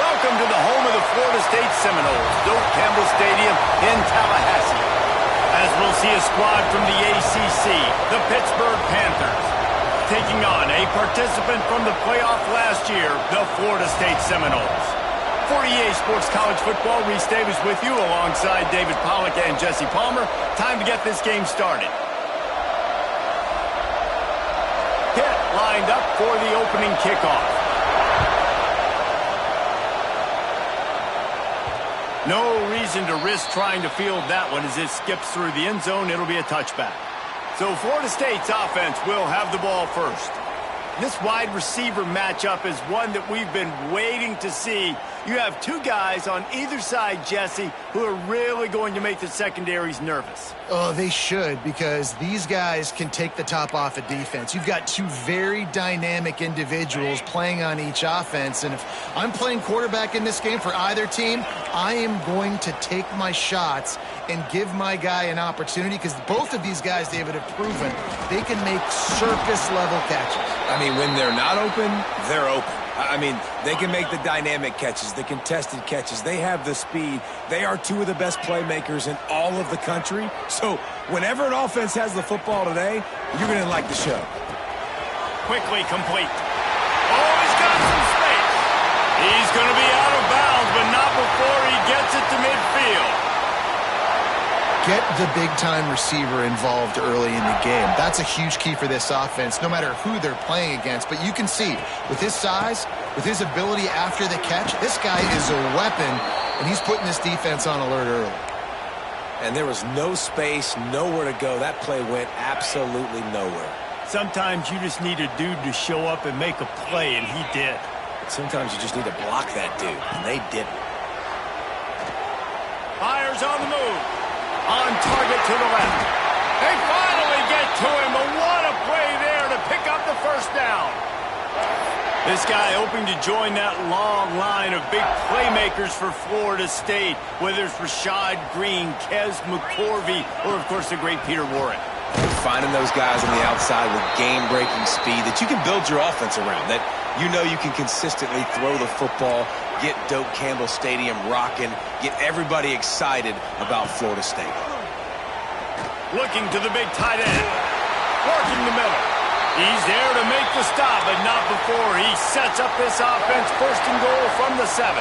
Welcome to the home of the Florida State Seminoles, Doak Campbell Stadium in Tallahassee. As we'll see a squad from the ACC, the Pittsburgh Panthers, taking on a participant from the playoff last year, the Florida State Seminoles. For EA Sports College Football, Reese Davis with you alongside David Pollack and Jesse Palmer. Time to get this game started. Kit lined up for the opening kickoff. No reason to risk trying to field that one as it skips through the end zone. It'll be a touchback. So Florida State's offense will have the ball first. This wide receiver matchup is one that we've been waiting to see. You have two guys on either side, Jesse, who are really going to make the secondaries nervous. Oh, they should, because these guys can take the top off a defense. You've got two very dynamic individuals playing on each offense, and if I'm playing quarterback in this game for either team, I am going to take my shots and give my guy an opportunity, because both of these guys, David, have proven they can make circus-level catches. I mean, when they're not open, they're open. I mean, they can make the dynamic catches, the contested catches. They have the speed. They are two of the best playmakers in all of the country. So whenever an offense has the football today, you're going to like the show. Quickly complete. Oh, he's got some space. He's going to be out of bounds, but not before he gets it to midfield. Get the big-time receiver involved early in the game. That's a huge key for this offense, no matter who they're playing against. But you can see, with his size, with his ability after the catch, this guy is a weapon, and he's putting this defense on alert early. And there was no space, nowhere to go. That play went absolutely nowhere. Sometimes you just need a dude to show up and make a play, and he did. Sometimes you just need to block that dude, and they didn't. Fires on the move. On target to the left. They finally get to him, but what a play there to pick up the first down. This guy hoping to join that long line of big playmakers for Florida State, whether it's Rashad Green, Kez McCorvey, or, of course, the great Peter Warren. Finding those guys on the outside with game-breaking speed that you can build your offense around, that you know you can consistently throw the football, get Doak Campbell Stadium rocking, get everybody excited about Florida State. Looking to the big tight end. Working the middle. He's there to make the stop, but not before he sets up this offense. First and goal from the 7.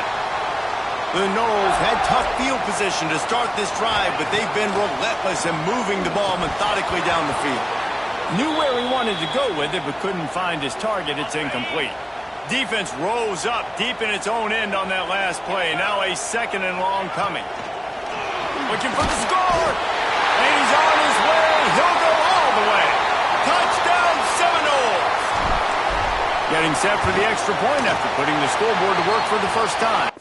The Noles had tough field position to start this drive, but they've been relentless in moving the ball methodically down the field. Knew where he wanted to go with it, but couldn't find his target. It's incomplete. Defense rose up deep in its own end on that last play. Now a second and long coming. Looking for the score. And he's on his way. He'll go all the way. Touchdown Seminoles. Getting set for the extra point after putting the scoreboard to work for the first time.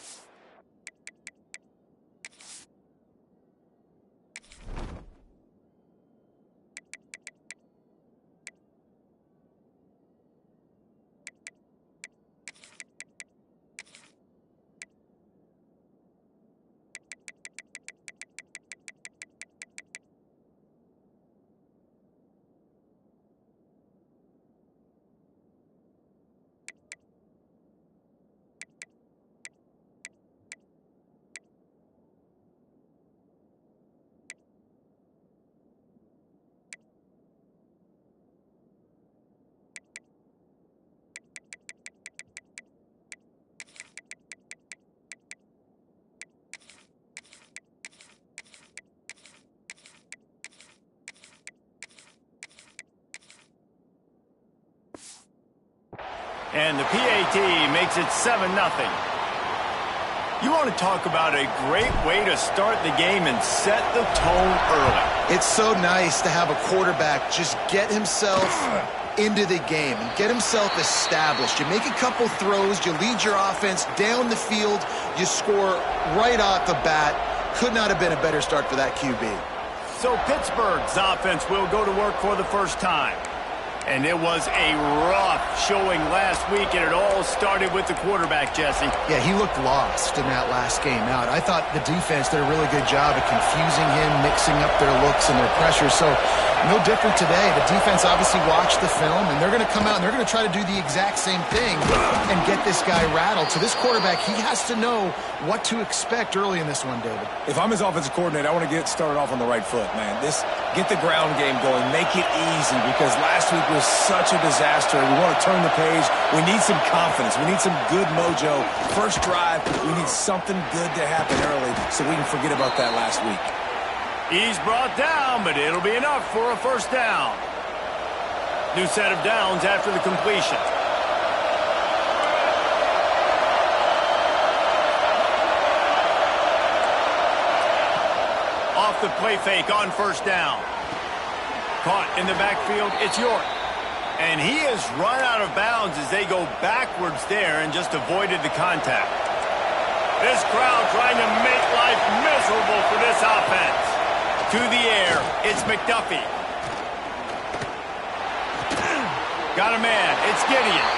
And the PAT makes it 7-0. You want to talk about a great way to start the game and set the tone early. It's so nice to have a quarterback just get himself into the game and get himself established. You make a couple throws, you lead your offense down the field, you score right off the bat. Could not have been a better start for that QB. So Pittsburgh's offense will go to work for the first time. And it was a rough showing last week, and it all started with the quarterback, Jesse. Yeah, he looked lost in that last game out. I thought the defense did a really good job of confusing him, mixing up their looks and their pressure. So no different today. The defense obviously watched the film, and they're going to come out and they're going to try to do the exact same thing and get this guy rattled. So this quarterback, he has to know what to expect early in this one, David. If I'm his offensive coordinator, I want to get started off on the right foot, man. Get the ground game going. Make it easy, because last week was such a disaster. We want to turn the page. We need some confidence. We need some good mojo. First drive, we need something good to happen early so we can forget about that last week. He's brought down, but it'll be enough for a first down. New set of downs after the completion. Off the play fake on first down. Caught in the backfield, it's York. And he has run out of bounds as they go backwards there and just avoided the contact. This crowd trying to make life miserable for this offense. To the air, it's McDuffie. Got a man, it's Gideon.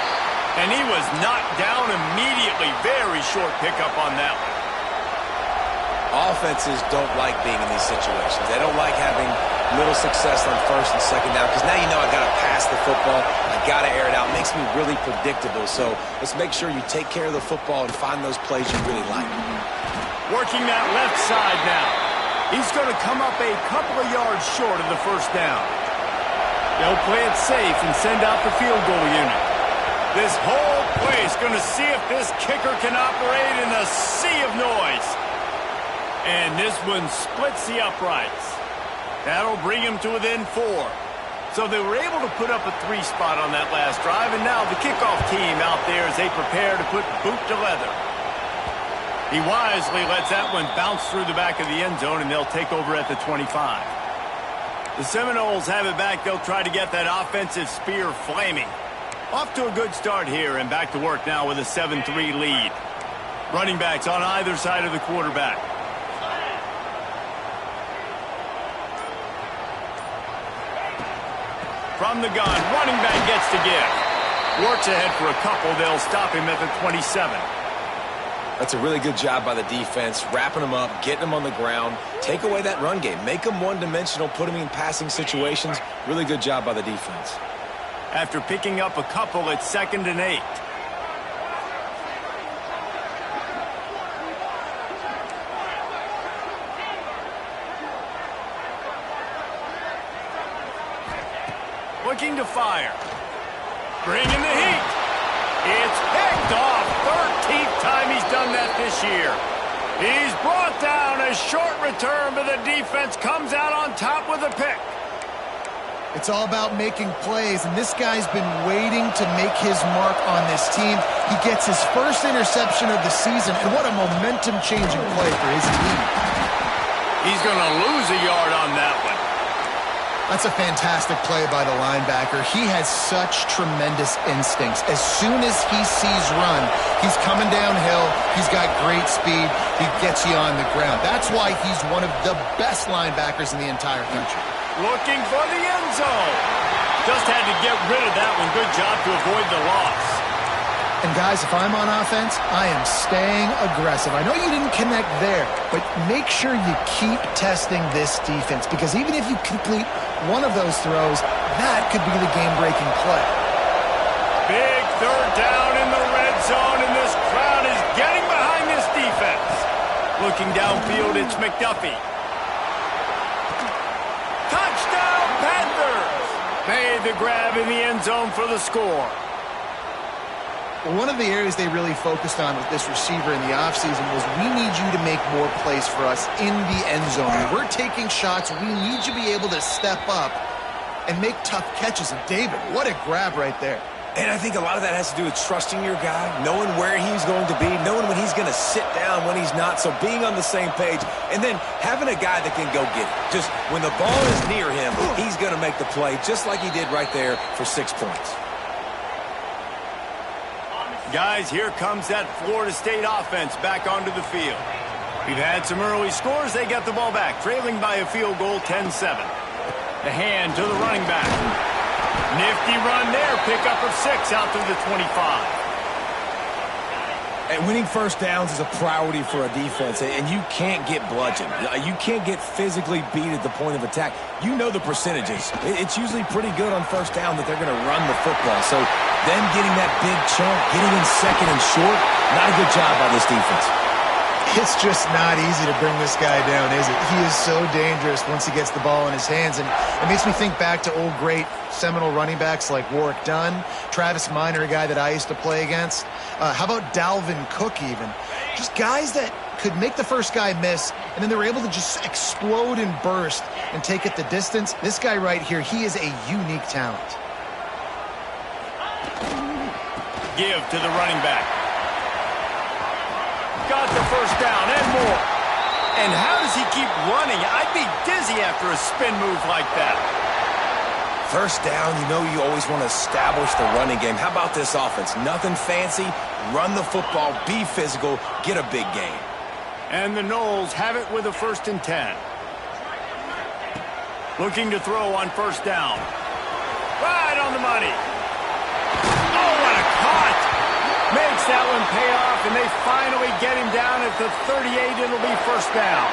And he was knocked down immediately. Very short pickup on that one. Offenses don't like being in these situations. They don't like having little success on first and second down, because now you know I got to pass the football. I got to air it out. It makes me really predictable. So let's make sure you take care of the football and find those plays you really like. Working that left side now. He's going to come up a couple of yards short of the first down. They'll play it safe and send out the field goal unit. This whole place going to see if this kicker can operate in a sea of noise. And this one splits the uprights. That'll bring him to within 4. So they were able to put up a 3 spot on that last drive, and now the kickoff team out there as they prepare to put boot to leather. He wisely lets that one bounce through the back of the end zone, and they'll take over at the 25. The Seminoles have it back. They'll try to get that offensive spear flaming. Off to a good start here, and back to work now with a 7-3 lead. Running backs on either side of the quarterback. From the gun, running back gets to give. Works ahead for a couple. They'll stop him at the 27. That's a really good job by the defense, wrapping them up, getting them on the ground. Take away that run game. Make them one-dimensional, put them in passing situations. Really good job by the defense. After picking up a couple, it's 2nd and 8. Looking to fire. Bringing the heat. It's picked off. 13th time he's done that this year. He's brought down. A short return, but the defense comes out on top with a pick. It's all about making plays, and this guy's been waiting to make his mark on this team. He gets his first interception of the season, and what a momentum-changing play for his team. He's going to lose a yard on that one. That's a fantastic play by the linebacker. He has such tremendous instincts. As soon as he sees run, he's coming downhill. He's got great speed. He gets you on the ground. That's why he's one of the best linebackers in the entire country. Looking for the end zone. Just had to get rid of that one. Good job to avoid the loss. And guys, if I'm on offense, I am staying aggressive. I know you didn't connect there, but make sure you keep testing this defense, because even if you complete one of those throws, that could be the game-breaking play. Big third down in the red zone, and this crowd is getting behind this defense. Looking downfield, it's McDuffie. Touchdown, Panthers! Made the grab in the end zone for the score. Well, one of the areas they really focused on with this receiver in the offseason was, we need you to make more plays for us in the end zone. When we're taking shots, we need you to be able to step up and make tough catches. And David, what a grab right there. And I think a lot of that has to do with trusting your guy, knowing where he's going to be, knowing when he's going to sit down, when he's not. So being on the same page, and then having a guy that can go get it. Just when the ball is near him, he's going to make the play, just like he did right there for 6 points. Guys, here comes that Florida State offense back onto the field. We've had some early scores. They get the ball back, trailing by a field goal, 10-7. The hand to the running back. Nifty run there. Pickup of 6 out to the 25. And winning first downs is a priority for a defense, and you can't get bludgeoned. You can't get physically beat at the point of attack. You know the percentages. It's usually pretty good on first down that they're going to run the football. So them getting that big chunk, getting in second and short, not a good job by this defense. It's just not easy to bring this guy down, is it? He is so dangerous once he gets the ball in his hands. And it makes me think back to old great Seminole running backs like Warwick Dunn, Travis Minor, a guy that I used to play against. How about Dalvin Cook even? Just guys that could make the first guy miss, and then they were able to just explode and burst and take it the distance. This guy right here, he is a unique talent. Give to the running back. Got the first down and more. And how does he keep running? I'd be dizzy after a spin move like that. First down, you know you always want to establish the running game. How about this offense? Nothing fancy. Run the football, be physical, get a big gain. And the Noles have it with a 1st and 10. Looking to throw on first down. Right on the money. Oh, what a cut! Makes that one pay off, and they finally get him down at the 38. It'll be first down.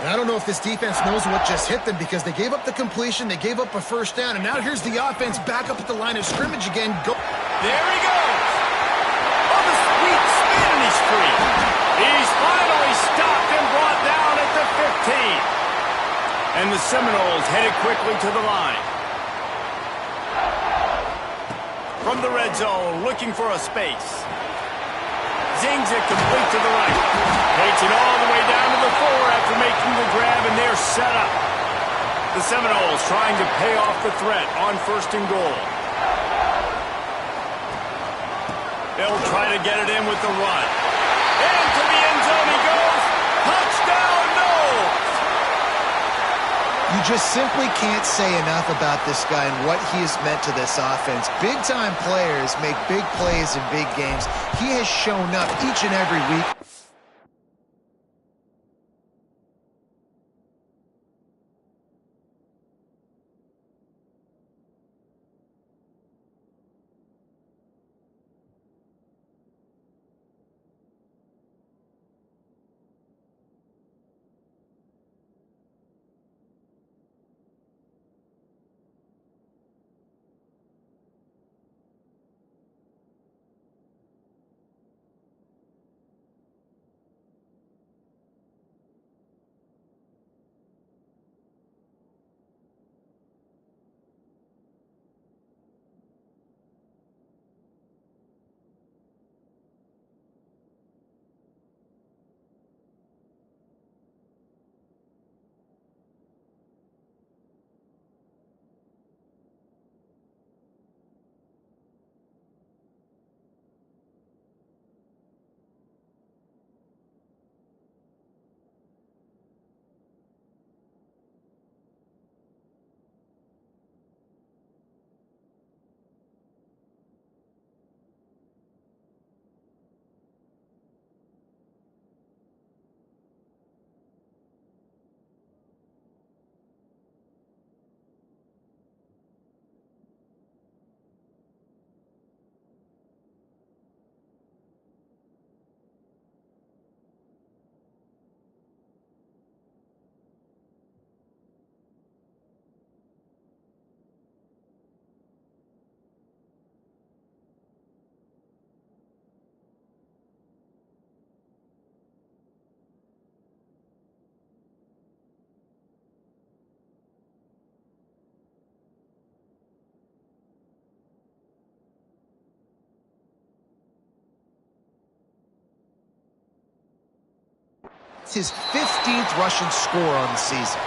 And I don't know if this defense knows what just hit them, because they gave up the completion, they gave up a first down, and now here's the offense back up at the line of scrimmage again. Go. There he goes. Oh, the sweet spin, and he's free. He's finally stopped and brought down at the 15. And the Seminoles headed quickly to the line. From the red zone, looking for a space. Zings it complete to the right. Takes it all the way down to the 4 after making the grab, and they're set up. The Seminoles trying to pay off the threat on 1st and goal. They'll try to get it in with the run. Into the end zone he goes. Touchdown, Noles! You just simply can't say enough about this guy and what he has meant to this offense. Big-time players make big plays in big games. He has shown up each and every week. It's his 15th rushing score on the season.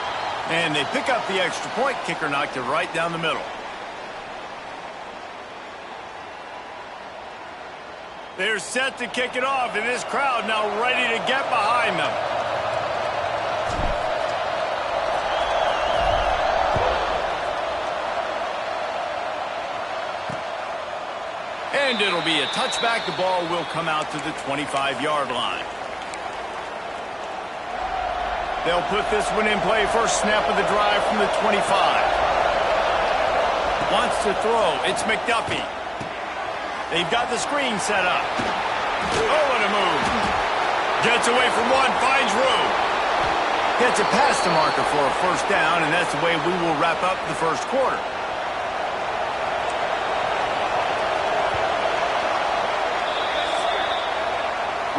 And they pick up the extra point. Kicker knocked it right down the middle. They're set to kick it off, and this crowd now ready to get behind them. And it'll be a touchback. The ball will come out to the 25-yard line. They'll put this one in play. First snap of the drive from the 25. Wants to throw. It's McDuffie. They've got the screen set up. Oh, what a move. Gets away from one, finds room. Gets it past the marker for a first down, and that's the way we will wrap up the first quarter.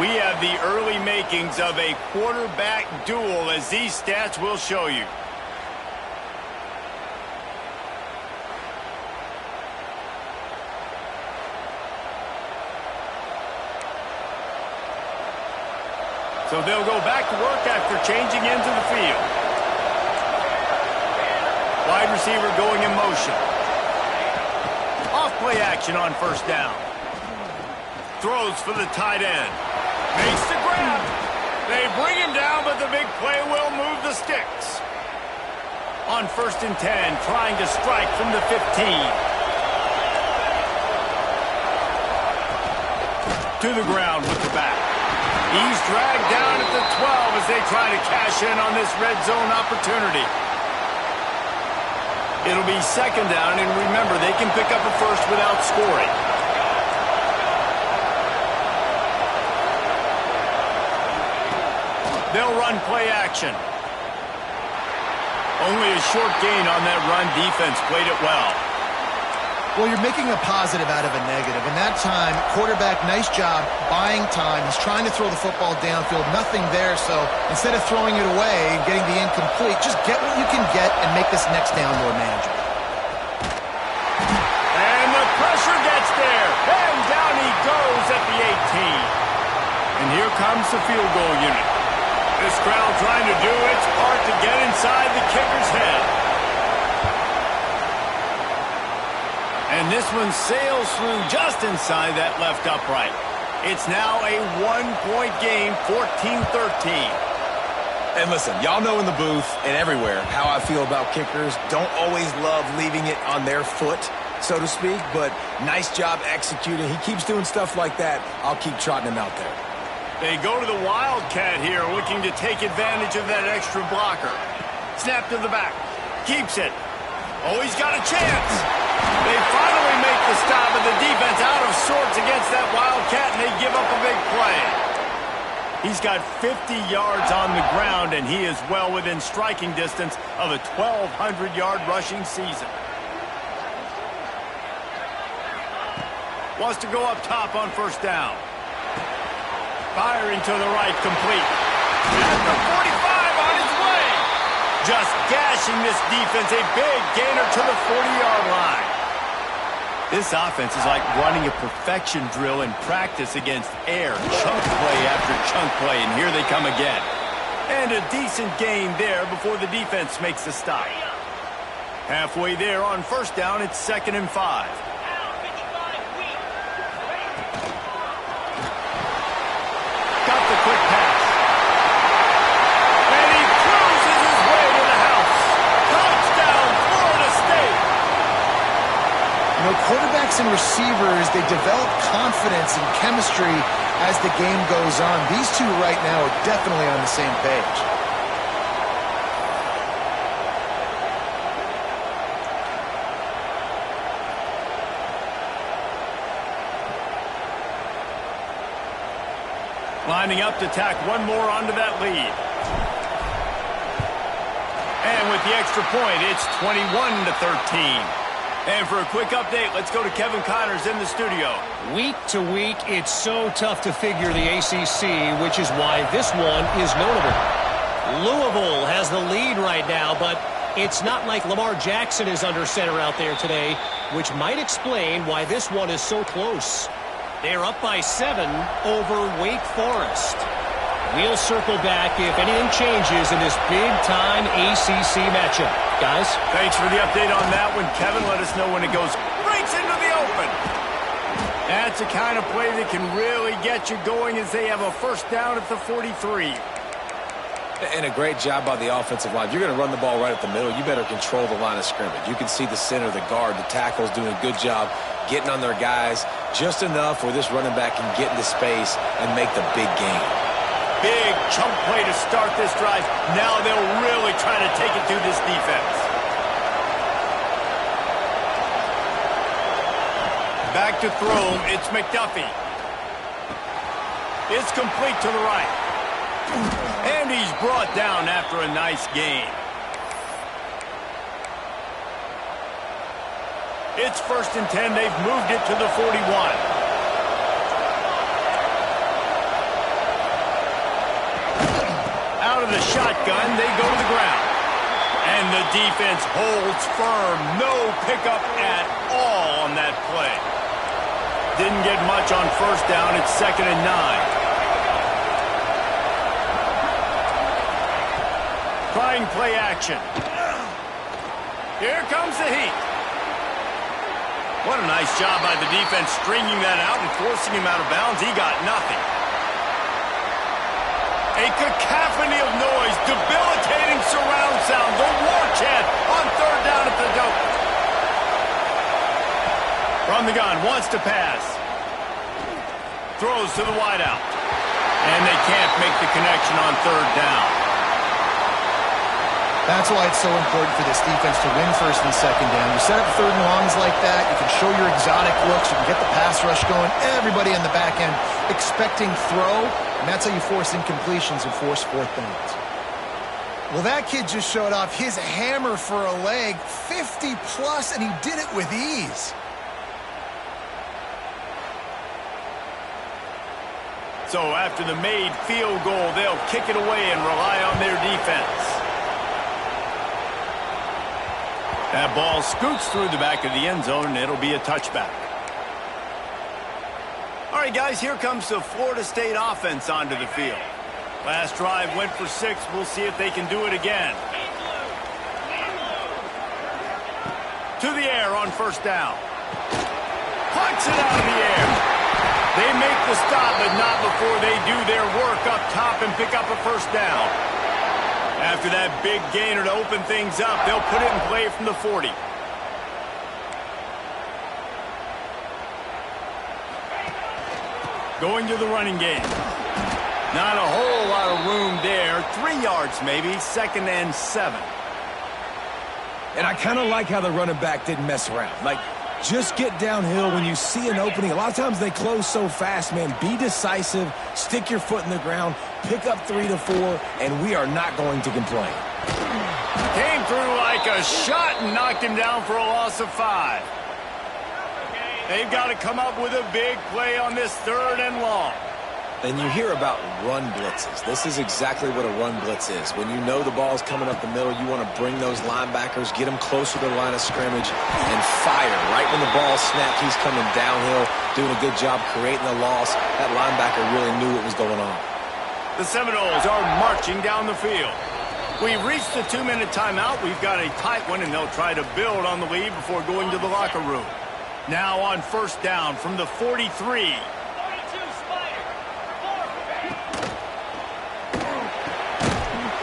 We have the early makings of a quarterback duel, as these stats will show you. So they'll go back to work after changing into the field. Wide receiver going in motion. Off play action on first down. Throws for the tight end. Makes the grab. They bring him down, but the big play will move the sticks. On 1st and 10, trying to strike from the 15. To the ground with the back. He's dragged down at the 12 as they try to cash in on this red zone opportunity. It'll be 2nd down, and remember, they can pick up a first without scoring. They'll run play action. Only a short gain on that run. Defense played it well. Well, you're making a positive out of a negative. And that time, quarterback, nice job, buying time. He's trying to throw the football downfield. Nothing there, so instead of throwing it away and getting the incomplete, just get what you can get and make this next down more manageable. And the pressure gets there. And down he goes at the 18. And here comes the field goal unit. This crowd trying to do its part to get inside the kicker's head. And this one sails through just inside that left upright. It's now a 1-point game, 14-13. And listen, y'all know in the booth and everywhere how I feel about kickers. Don't always love leaving it on their foot, so to speak, but nice job executing. He keeps doing stuff like that. I'll keep trotting him out there. They go to the Wildcat here, looking to take advantage of that extra blocker. Snap to the back. Keeps it. Oh, he's got a chance. They finally make the stop, and the defense out of sorts against that Wildcat, and they give up a big play. He's got 50 yards on the ground, and he is well within striking distance of a 1,200-yard rushing season. Wants to go up top on first down. Firing to the right, complete. At the 45 on his way. Just gashing this defense, a big gainer to the 40-yard line. This offense is like running a perfection drill in practice against air. Chunk play after chunk play, and here they come again. And a decent gain there before the defense makes the stop. Halfway there on first down, it's 2nd and 5. Got the quick pass. And he cruises his way to the house. Touchdown, Florida State. You know, quarterbacks and receivers, they develop confidence and chemistry as the game goes on. These two right now are definitely on the same page. Lining up to tack one more onto that lead. And with the extra point, it's 21-13. And for a quick update, let's go to Kevin Connors in the studio. Week to week, it's so tough to figure the ACC, which is why this one is notable. Louisville has the lead right now, but it's not like Lamar Jackson is under center out there today, which might explain why this one is so close. They're up by 7 over Wake Forest. We'll circle back if anything changes in this big-time ACC matchup. Guys? Thanks for the update on that one, Kevin. Let us know when it goes breaks into the open. That's the kind of play that can really get you going as they have a first down at the 43. And a great job by the offensive line. If you're going to run the ball right at the middle, you better control the line of scrimmage. You can see the center, the guard, the tackles doing a good job getting on their guys just enough where this running back can get into space and make the big game. Big chunk play to start this drive. Now they'll really try to take it to this defense. Back to throw. It's McDuffie. It's complete to the right. And he's brought down after a nice gain. It's 1st and 10. They've moved it to the 41. Out of the shotgun, they go to the ground. And the defense holds firm. No pickup at all on that play. Didn't get much on 1st down. It's 2nd and 9. Trying play action. Here comes the heat. What a nice job by the defense stringing that out and forcing him out of bounds. He got nothing. A cacophony of noise, debilitating surround sound. The war chant on 3rd down at the dope. From the gun, wants to pass. Throws to the wideout. And they can't make the connection on 3rd down. That's why it's so important for this defense to win 1st and 2nd down. You set up 3rd and longs like that, you can show your exotic looks, you can get the pass rush going, everybody on the back end expecting throw, and that's how you force incompletions and force 4th downs. Well, that kid just showed off his hammer for a leg, 50-plus, and he did it with ease. So after the made field goal, they'll kick it away and rely on their defense. That ball scoots through the back of the end zone, and it'll be a touchback. All right, guys, here comes the Florida State offense onto the field. Last drive went for 6. We'll see if they can do it again. To the air on 1st down. Punts it out of the air. They make the stop, but not before they do their work up top and pick up a 1st down. After that big gainer to open things up, they'll put it in play from the 40. Going to the running game. Not a whole lot of room there. 3 yards maybe, 2nd and 7. And I kind of like how the running back didn't mess around. Like, just get downhill when you see an opening. A lot of times they close so fast, man. Be decisive, stick your foot in the ground, pick up 3 to 4, and we are not going to complain. Came through like a shot and knocked him down for a loss of 5. They've got to come up with a big play on this 3rd and long. And you hear about run blitzes. This is exactly what a run blitz is. When you know the ball's coming up the middle, you want to bring those linebackers, get them closer to the line of scrimmage, and fire. Right when the ball snapped, he's coming downhill, doing a good job creating the loss. That linebacker really knew what was going on. The Seminoles are marching down the field. We've reached the 2-minute timeout. We've got a tight one, and they'll try to build on the lead before going to the locker room. Now on 1st down from the 43.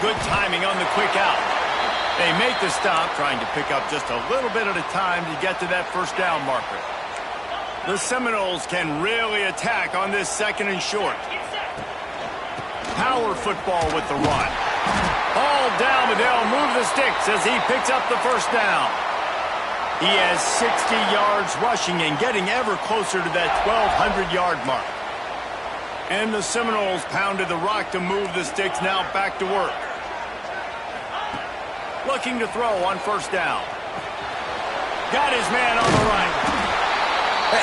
Good timing on the quick out. They make the stop, trying to pick up just a little bit at a time to get to that 1st down marker. The Seminoles can really attack on this 2nd and short. Power football with the run. All down, but they'll move the sticks as he picks up the 1st down. He has 60 yards rushing and getting ever closer to that 1,200-yard mark. And the Seminoles pounded the rock to move the sticks, now back to work. Looking to throw on 1st down. Got his man on the right.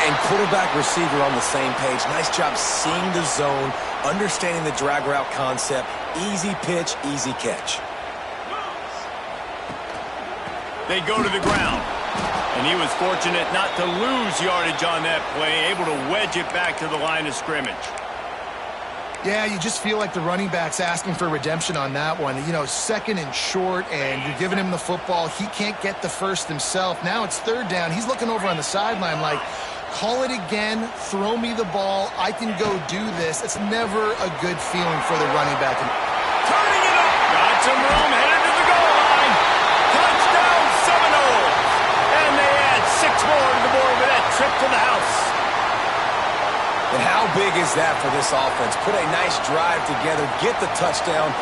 And quarterback receiver on the same page. Nice job seeing the zone, understanding the drag route concept. Easy pitch, easy catch. They go to the ground. And he was fortunate not to lose yardage on that play, able to wedge it back to the line of scrimmage. Yeah, you just feel like the running back's asking for redemption on that one. You know, 2nd and short, and you're giving him the football. He can't get the 1st himself. Now it's 3rd down. He's looking over on the sideline like, call it again, throw me the ball, I can go do this. It's never a good feeling for the running back. Turning it up. Got some room, headed to the goal line. Touchdown, Seminoles. And they add 6 more to the board with that trip to the house. And how big is that for this offense? Put a nice drive together, get the touchdown,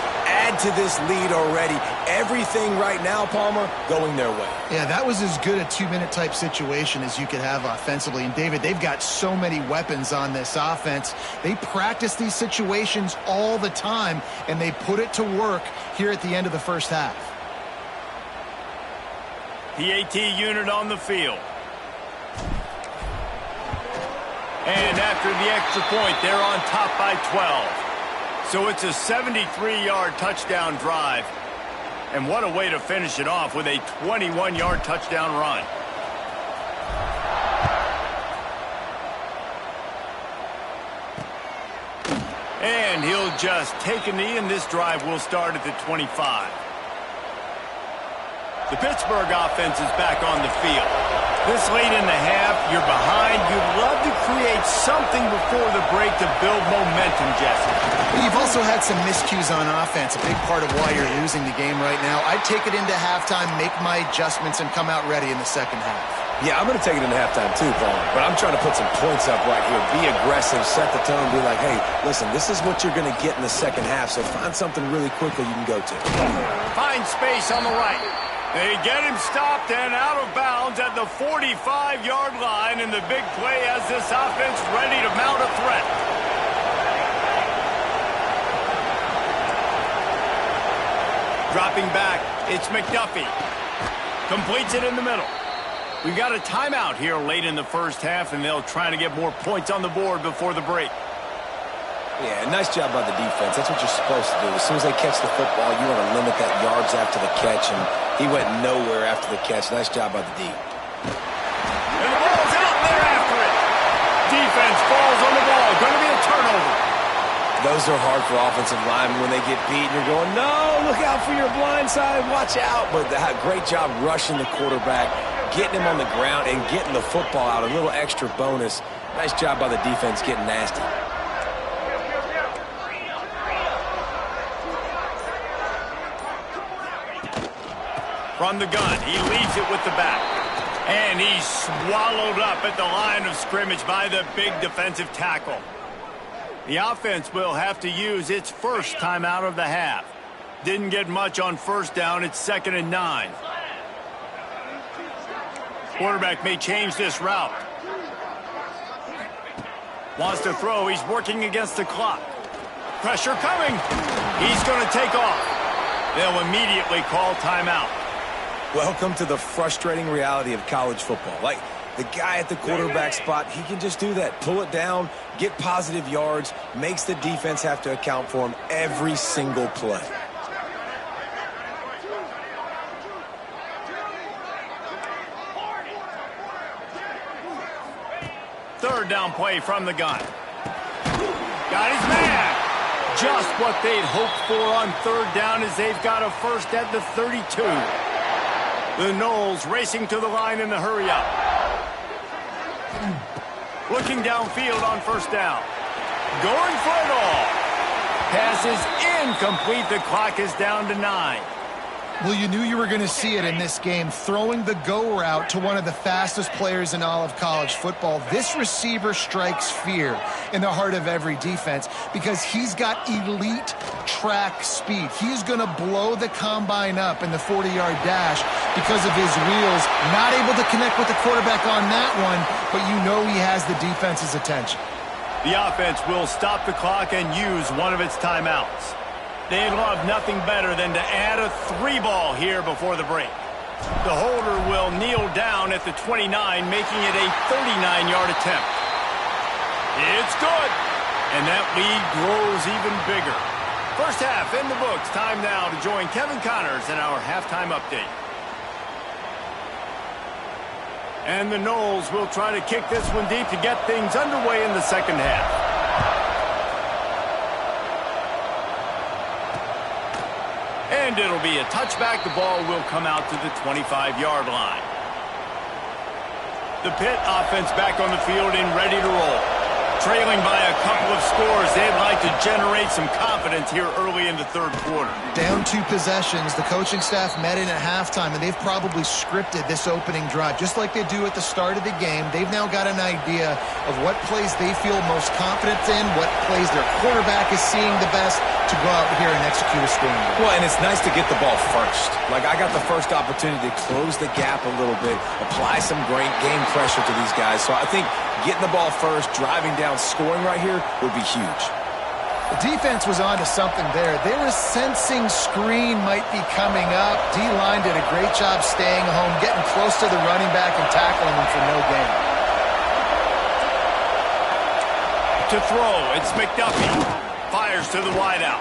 add to this lead already. Everything right now, Palmer, going their way. Yeah, that was as good a 2-minute type situation as you could have offensively. And, David, they've got so many weapons on this offense. They practice these situations all the time, and they put it to work here at the end of the first half. PAT unit on the field. And after the extra point, they're on top by 12. So it's a 73-yard touchdown drive. And what a way to finish it off with a 21-yard touchdown run. And he'll just take a knee, and this drive will start at the 25. The Pittsburgh offense is back on the field. This late in the half, you're behind. You'd love to create something before the break to build momentum, Jesse. You've also had some miscues on offense, a big part of why you're losing the game right now. I'd take it into halftime, make my adjustments, and come out ready in the second half. Yeah, I'm going to take it into halftime too, Paul. But I'm trying to put some points up right here. Be aggressive, set the tone, be like, hey, listen, this is what you're going to get in the second half, so find something really quickly you can go to. Find space on the right. They get him stopped and out of bounds at the 45-yard line, and the big play has this offense ready to mount a threat. Dropping back, it's McDuffie. Completes it in the middle. We've got a timeout here late in the first half, and they'll try to get more points on the board before the break. Yeah, nice job by the defense. That's what you're supposed to do. As soon as they catch the football, you want to limit that yards after the catch, and he went nowhere after the catch. Nice job by the D. And the ball's out, and they're after it. Defense falls on the ball. Going to be a turnover. Those are hard for offensive linemen when they get beat, and you're going, no, look out for your blind side, watch out. But great job rushing the quarterback, getting him on the ground, and getting the football out. A little extra bonus. Nice job by the defense getting nasty. From the gun, he leads it with the back. And he's swallowed up at the line of scrimmage by the big defensive tackle. The offense will have to use its first timeout of the half. Didn't get much on first down. It's 2nd and 9. Quarterback may change this route. Wants to throw. He's working against the clock. Pressure coming. He's going to take off. They'll immediately call timeout. Welcome to the frustrating reality of college football. Like, the guy at the quarterback spot, he can just do that. Pull it down, get positive yards, makes the defense have to account for him every single play. Third down play from the gun. Got his man. Just what they'd hoped for on third down as they've got a first at the 32. The Noles racing to the line in the hurry-up. Looking downfield on first down. Going for it all. Pass is incomplete. The clock is down to 9. Well, you knew you were going to see it in this game, throwing the go route to one of the fastest players in all of college football. This receiver strikes fear in the heart of every defense because he's got elite track speed. He's going to blow the combine up in the 40-yard dash because of his wheels. Not able to connect with the quarterback on that one, but you know he has the defense's attention. The offense will stop the clock and use one of its timeouts. They'd love nothing better than to add a 3-ball here before the break. The holder will kneel down at the 29, making it a 39-yard attempt. It's good, and that lead grows even bigger. First half in the books. Time now to join Kevin Connors in our halftime update. And the Noles will try to kick this one deep to get things underway in the second half. And it'll be a touchback. The ball will come out to the 25-yard line. The Pitt offense back on the field and ready to roll. Trailing by a couple of scores, they'd like to generate some confidence here early in the third quarter. Down 2 possessions, the coaching staff met in at halftime, and they've probably scripted this opening drive. Just like they do at the start of the game, they've now got an idea of what plays they feel most confident in, what plays their quarterback is seeing the best to go out here and execute a scoring. Well, and it's nice to get the ball first. Like, I got the first opportunity to close the gap a little bit, apply some great game pressure to these guys. So I think getting the ball first, driving down, scoring right here would be huge. The defense was on to something there. They were sensing screen might be coming up. D-line did a great job staying home, getting close to the running back and tackling him for no gain. To throw, it's McDuffie. Fires to the wideout.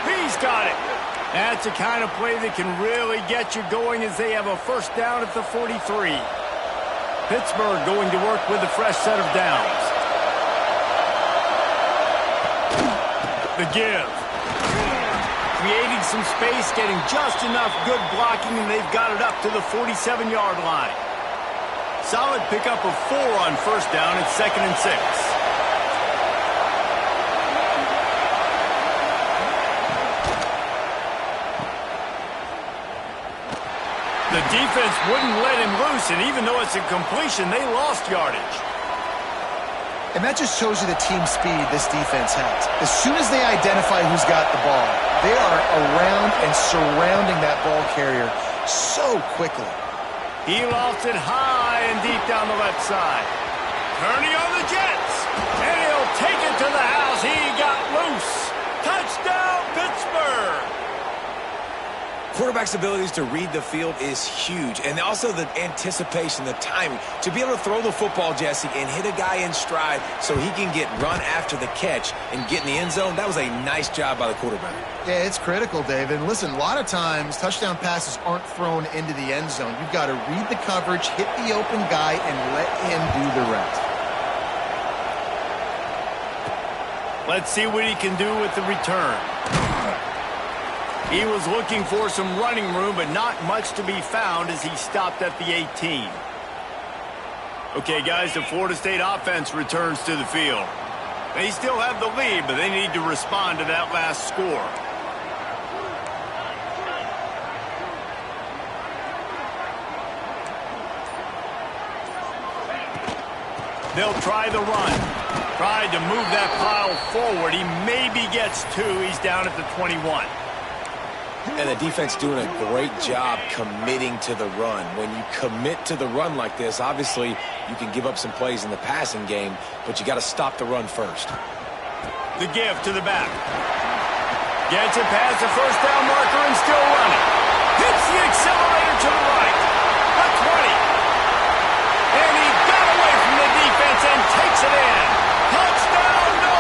He's got it. That's the kind of play that can really get you going as they have a first down at the 43. Pittsburgh going to work with a fresh set of downs. The give. Creating some space, getting just enough good blocking, and they've got it up to the 47-yard line. Solid pickup of 4 on first down at 2nd and 6. The defense wouldn't let him loose, and even though it's a completion, they lost yardage. And that just shows you the team speed this defense has. As soon as they identify who's got the ball, they are around and surrounding that ball carrier so quickly. He lofts it high and deep down the left side. Turning on the Jets, and he'll take it to the house. He got loose. Touchdown, Pittsburgh! Quarterback's abilities to read the field is huge, and also the anticipation, the timing. To be able to throw the football, Jesse, and hit a guy in stride so he can get run after the catch and get in the end zone, that was a nice job by the quarterback. Yeah, it's critical, David. And listen, a lot of times touchdown passes aren't thrown into the end zone. You've got to read the coverage, hit the open guy, and let him do the rest. Let's see what he can do with the return. He was looking for some running room, but not much to be found as he stopped at the 18. Okay, guys, the Florida State offense returns to the field. They still have the lead, but they need to respond to that last score. They'll try the run. Tried to move that pile forward. He maybe gets 2. He's down at the 21. And the defense doing a great job committing to the run. When you commit to the run like this, obviously you can give up some plays in the passing game, but you got to stop the run first. The give to the back. Gets it past the first down marker and still running. Hits the accelerator to the right. The 20. And he got away from the defense and takes it in. Touchdown, no!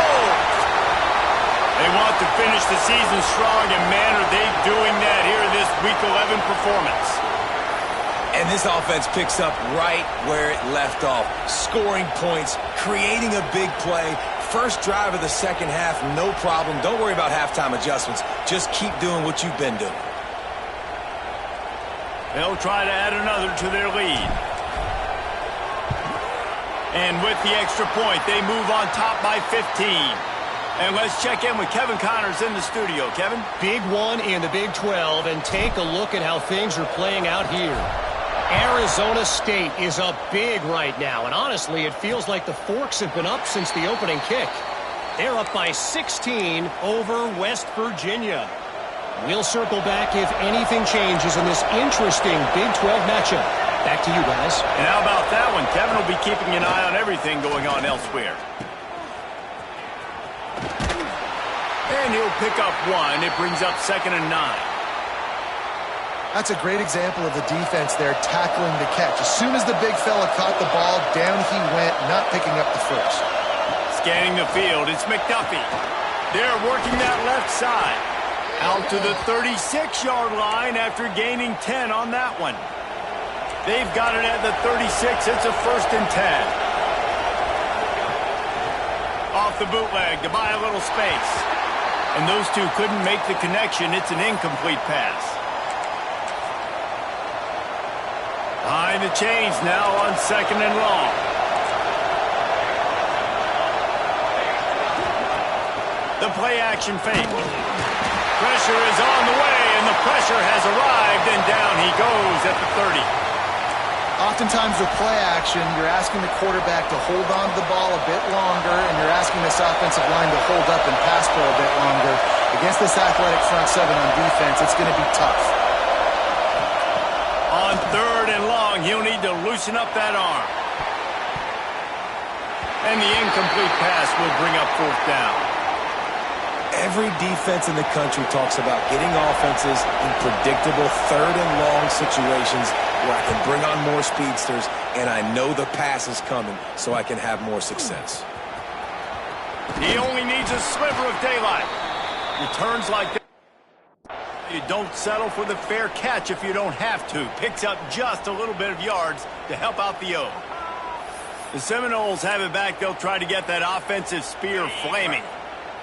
They want to finish the season strong, and man, are they doing that here in this Week 11 performance. And this offense picks up right where it left off. Scoring points, creating a big play. First drive of the second half, no problem. Don't worry about halftime adjustments. Just keep doing what you've been doing. They'll try to add another to their lead. And with the extra point, they move on top by 15. And let's check in with Kevin Connors in the studio. Kevin? Big one in the Big 12, and take a look at how things are playing out here. Arizona State is up big right now, and honestly, it feels like the Forks have been up since the opening kick. They're up by 16 over West Virginia. We'll circle back if anything changes in this interesting Big 12 matchup. Back to you guys. And how about that one? Kevin will be keeping an eye on everything going on elsewhere. And he'll pick up 1. It brings up 2nd and 9. That's a great example of the defense there tackling the catch. As soon as the big fella caught the ball, down he went, not picking up the first. Scanning the field, it's McDuffie. They're working that left side. Out to the 36-yard line after gaining 10 on that one. They've got it at the 36. It's a 1st and 10. Off the bootleg to buy a little space. And those two couldn't make the connection. It's an incomplete pass. Behind the chains now on 2nd and long. The play action fake. Pressure is on the way, and the pressure has arrived, and down he goes at the 30. Oftentimes with play action, you're asking the quarterback to hold on to the ball a bit longer, and you're asking this offensive line to hold up and pass pro a bit longer. Against this athletic front seven on defense, it's going to be tough. On 3rd and long, he'll need to loosen up that arm. And the incomplete pass will bring up 4th down. Every defense in the country talks about getting offenses in predictable 3rd and long situations where I can bring on more speedsters and I know the pass is coming so I can have more success. He only needs a sliver of daylight. Returns like that. You don't settle for the fair catch if you don't have to. Picks up just a little bit of yards to help out the O. The Seminoles have it back. They'll try to get that offensive spear flaming.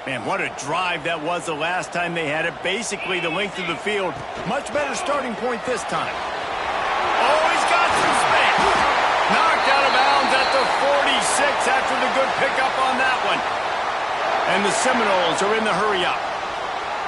Man, what a drive that was the last time they had it. Basically the length of the field. Much better starting point this time. Oh, he's got some space. Knocked out of bounds at the 46 after the good pickup on that one. And the Seminoles are in the hurry-up.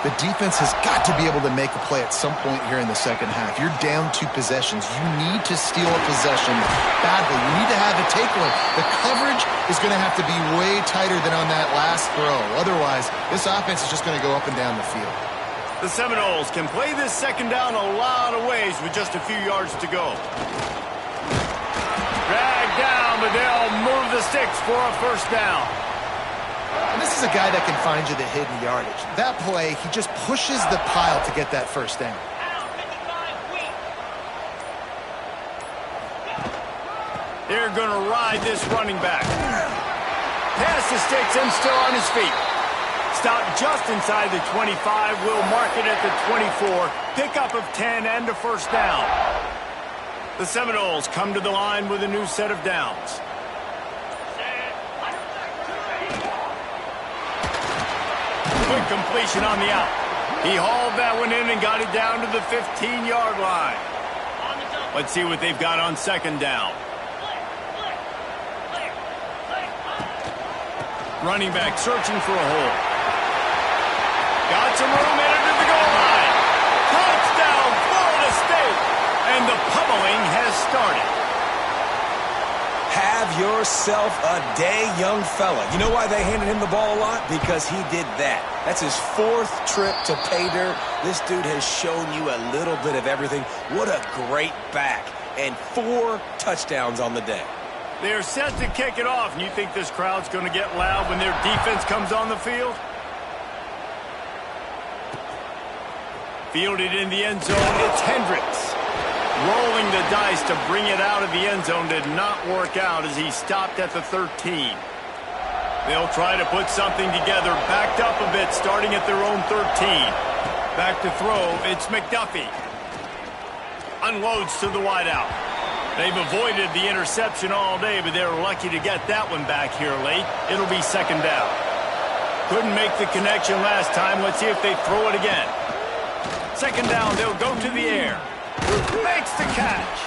The defense has got to be able to make a play at some point here in the second half. You're down 2 possessions. You need to steal a possession badly. You need to have a takeaway. The coverage is going to have to be way tighter than on that last throw. Otherwise, this offense is just going to go up and down the field. The Seminoles can play this second down a lot of ways with just a few yards to go. Dragged down, but they'll move the sticks for a 1st down. And this is a guy that can find you the hidden yardage. That play, he just pushes the pile to get that 1st down. They're going to ride this running back. Pass the sticks and still on his feet. Stop just inside the 25. Will mark it at the 24. Pickup of 10 and a 1st down. The Seminoles come to the line with a new set of downs. Quick completion on the out. He hauled that one in and got it down to the 15-yard line. Let's see what they've got on 2nd down. Running back searching for a hole. Got some room into the goal line. Touchdown, Florida State. And the pummeling has started. Have yourself a day, young fella. You know why they handed him the ball a lot? Because he did that. That's his 4th trip to pay dirt. This dude has shown you a little bit of everything. What a great back. And 4 touchdowns on the day. They're set to kick it off, and you think this crowd's going to get loud when their defense comes on the field? Fielded in the end zone, it's Hendricks. Rolling the dice to bring it out of the end zone did not work out as he stopped at the 13. They'll try to put something together, backed up a bit, starting at their own 13. Back to throw, it's McDuffie. Unloads to the wideout. They've avoided the interception all day, but they're lucky to get that one back here late. It'll be 2nd down. Couldn't make the connection last time. Let's see if they throw it again. 2nd down, they'll go to the air. Makes the catch.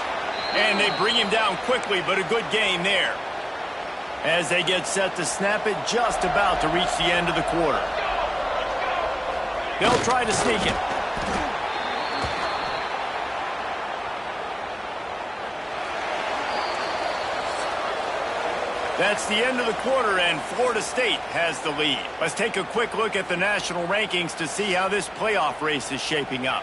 And they bring him down quickly, but a good gain there. As they get set to snap it, just about to reach the end of the quarter. They'll try to sneak it. That's the end of the quarter, and Florida State has the lead. Let's take a quick look at the national rankings to see how this playoff race is shaping up.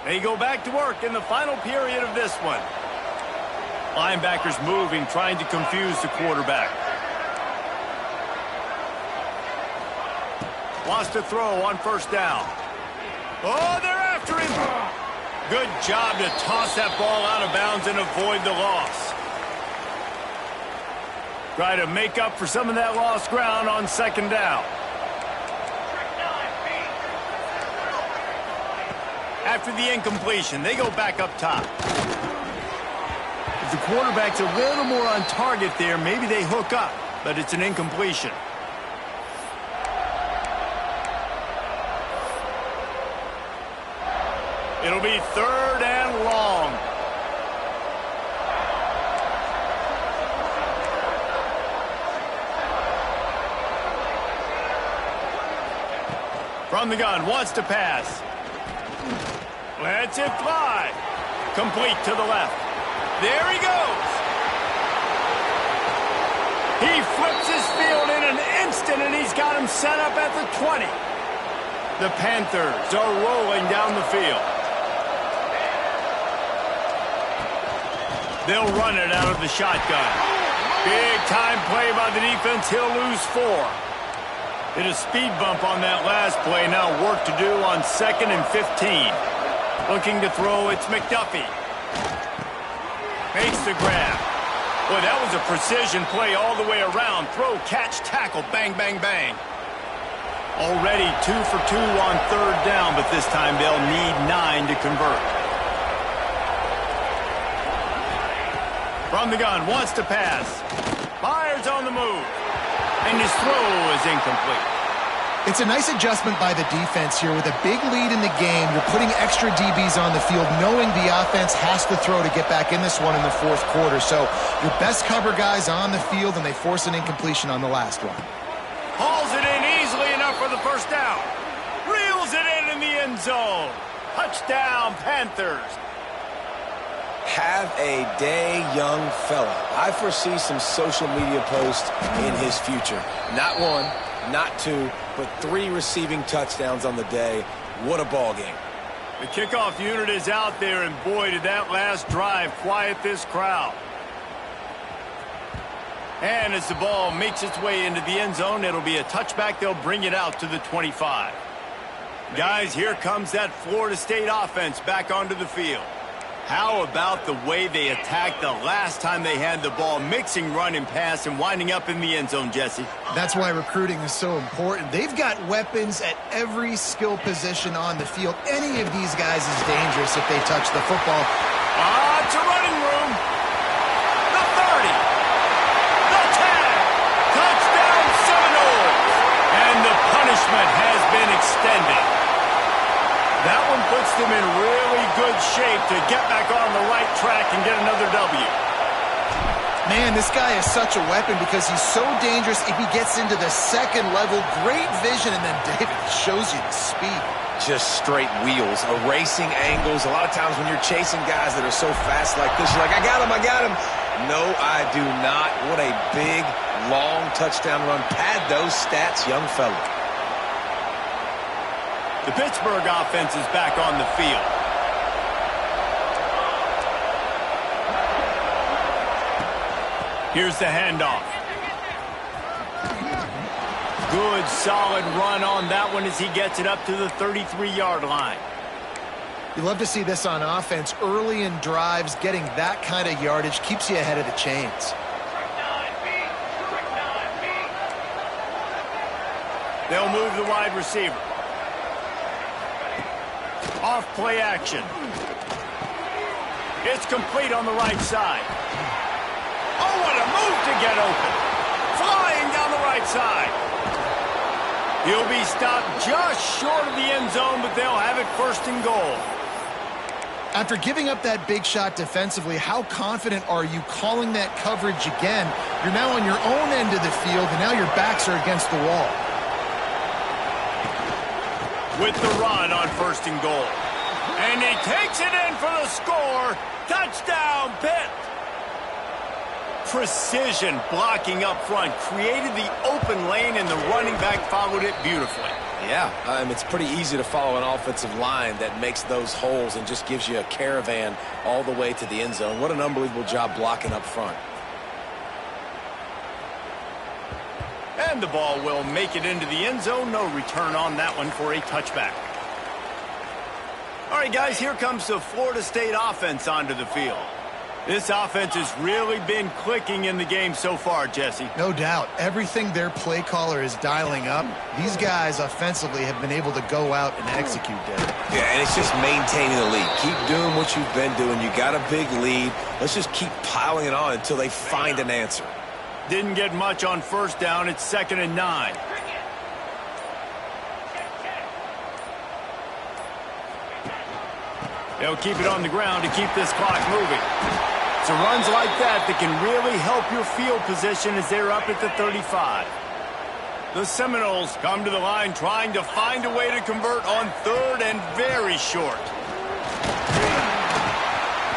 They go back to work in the final period of this one. Linebackers moving, trying to confuse the quarterback. Lost a throw on 1st down. Oh, they're after him. Good job to toss that ball out of bounds and avoid the loss. Try to make up for some of that lost ground on 2nd down. After the incompletion, they go back up top. If the quarterback's a little more on target there, maybe they hook up, but it's an incompletion. It'll be 3rd and long. From the gun, wants to pass. Lets it fly. Complete to the left. There he goes. He flips his field in an instant, and he's got him set up at the 20. The Panthers are rolling down the field. They'll run it out of the shotgun. Big time play by the defense. He'll lose 4. Hit a speed bump on that last play. Now work to do on 2nd and 15. Looking to throw, it's McDuffie. Makes the grab. Boy, that was a precision play all the way around. Throw, catch, tackle, bang, bang, bang. Already 2 for 2 on 3rd down, but this time they'll need 9 to convert. From the gun, wants to pass. Fires on the move. And his throw is incomplete. It's a nice adjustment by the defense here. With a big lead in the game, you're putting extra DBs on the field, knowing the offense has to throw to get back in this one in the 4th quarter. So your best cover guys on the field, and they force an incompletion on the last one. Hauls it in easily enough for the first down. Reels it in the end zone. Touchdown, Panthers. Have a day, young fella. I foresee some social media posts in his future. Not 1, not 2, but 3 receiving touchdowns on the day. What a ball game. The kickoff unit is out there, and boy, did that last drive quiet this crowd. And as the ball makes its way into the end zone, it'll be a touchback. They'll bring it out to the 25. Guys, here comes that Florida State offense back onto the field. How about the way they attacked the last time they had the ball, mixing run and pass and winding up in the end zone, Jesse? That's why recruiting is so important. They've got weapons at every skill position on the field. Any of these guys is dangerous if they touch the football. It's a running room. The 30. The 10. Touchdown Seminoles. And the punishment has been extended. That one puts them in really good shape to get back on the right track and get another W. Man, this guy is such a weapon because he's so dangerous if he gets into the 2nd level. Great vision, and then David shows you the speed. Just straight wheels, erasing angles. A lot of times when you're chasing guys that are so fast like this, you're like, I got him, I got him. No, I do not. What a big, long touchdown run. Pad those stats, young fella. The Pittsburgh offense is back on the field. Here's the handoff. Good, solid run on that one as he gets it up to the 33-yard line. You love to see this on offense. Early in drives, getting that kind of yardage keeps you ahead of the chains. They'll move the wide receiver. Off play action. It's complete on the right side. Oh, what a move to get open. Flying down the right side. He'll be stopped just short of the end zone, but they'll have it 1st and goal. After giving up that big shot defensively, how confident are you calling that coverage again? You're now on your own end of the field, and now your backs are against the wall. With the run on 1st and goal. And he takes it in for the score. Touchdown, Pitt. Precision blocking up front. Created the open lane, and the running back followed it beautifully. Yeah, it's pretty easy to follow an offensive line that makes those holes and just gives you a caravan all the way to the end zone. What an unbelievable job blocking up front. And the ball will make it into the end zone. No return on that one for a touchback. All right, guys, here comes the Florida State offense onto the field. This offense has really been clicking in the game so far, Jesse. No doubt. Everything their play caller is dialing up, these guys offensively have been able to go out and execute there. Yeah, and it's just maintaining the lead. Keep doing what you've been doing. You got a big lead. Let's just keep piling it on until they find an answer. Didn't get much on 1st down. It's 2nd and 9. They'll keep it on the ground to keep this clock moving. So runs like that can really help your field position as they're up at the 35. The Seminoles come to the line trying to find a way to convert on third and very short.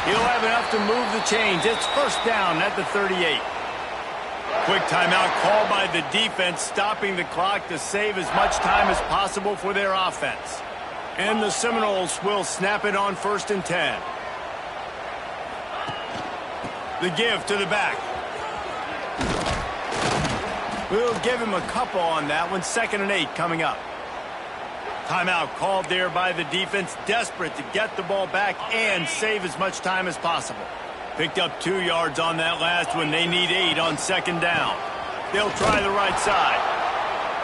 He'll have enough to move the chains. It's first down at the 38. Quick timeout called by the defense, stopping the clock to save as much time as possible for their offense. And the Seminoles will snap it on 1st and 10. The give to the back. We'll give him a couple on that one. 2nd and 8 coming up. Timeout called there by the defense, desperate to get the ball back and save as much time as possible. Picked up 2 yards on that last one. They need 8 on 2nd down. They'll try the right side.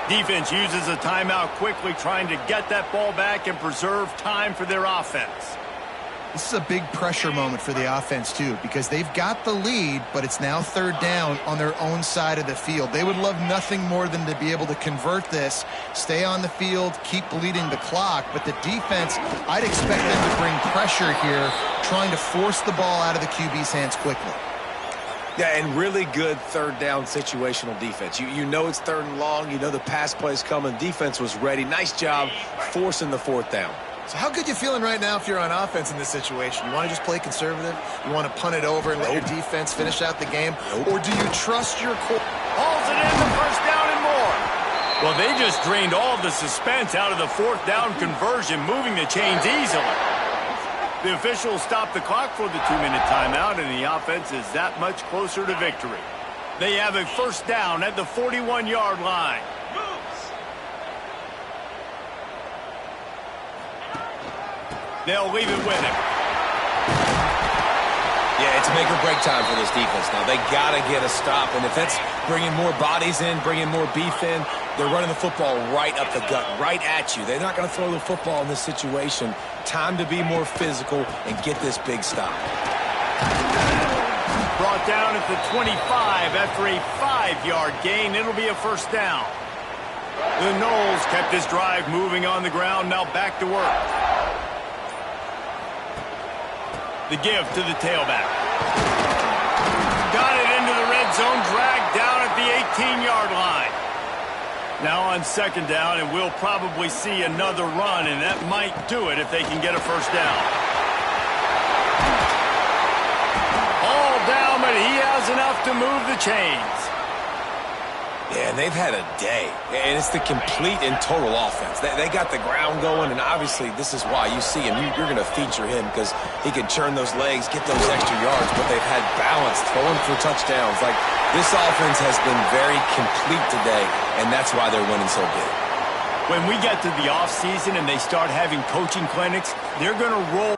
Defense uses a timeout quickly, trying to get that ball back and preserve time for their offense. This is a big pressure moment for the offense, too, because they've got the lead, but it's now 3rd down on their own side of the field. They would love nothing more than to be able to convert this, stay on the field, keep bleeding the clock. But the defense, I'd expect them to bring pressure here, trying to force the ball out of the QB's hands quickly. Yeah, and really good 3rd down situational defense. You know it's 3rd and long. You know the pass play's coming. Defense was ready. Nice job forcing the 4th down. So how good you feeling right now if you're on offense in this situation? You want to just play conservative? You want to punt it over and let your defense finish out the game? Or do you trust your core? Hauls it in the 1st down and more. Well, they just drained all the suspense out of the 4th down conversion, moving the chains easily. The officials stopped the clock for the 2-minute timeout, and the offense is that much closer to victory. They have a 1st down at the 41-yard line. They'll leave it with him. Yeah, it's make or break time for this defense now. They got to get a stop, and if that's bringing more bodies in, bringing more beef in, they're running the football right up the gut, right at you. They're not going to throw the football in this situation. Time to be more physical and get this big stop. Brought down at the 25 after a 5-yard gain. It'll be a 1st down. The Noles kept this drive moving on the ground, now back to work. The give to the tailback. Got it into the red zone, dragged down at the 18-yard line. Now on 2nd down, and we'll probably see another run, and that might do it if they can get a 1st down. All down, but he has enough to move the chains. Yeah, and they've had a day, and it's the complete and total offense. They got the ground going, and obviously this is why you see him. You're going to feature him because he can churn those legs, get those extra yards, but they've had balance, throwing for touchdowns. Like, this offense has been very complete today, and that's why they're winning so big. When we get to the offseason and they start having coaching clinics, they're going to roll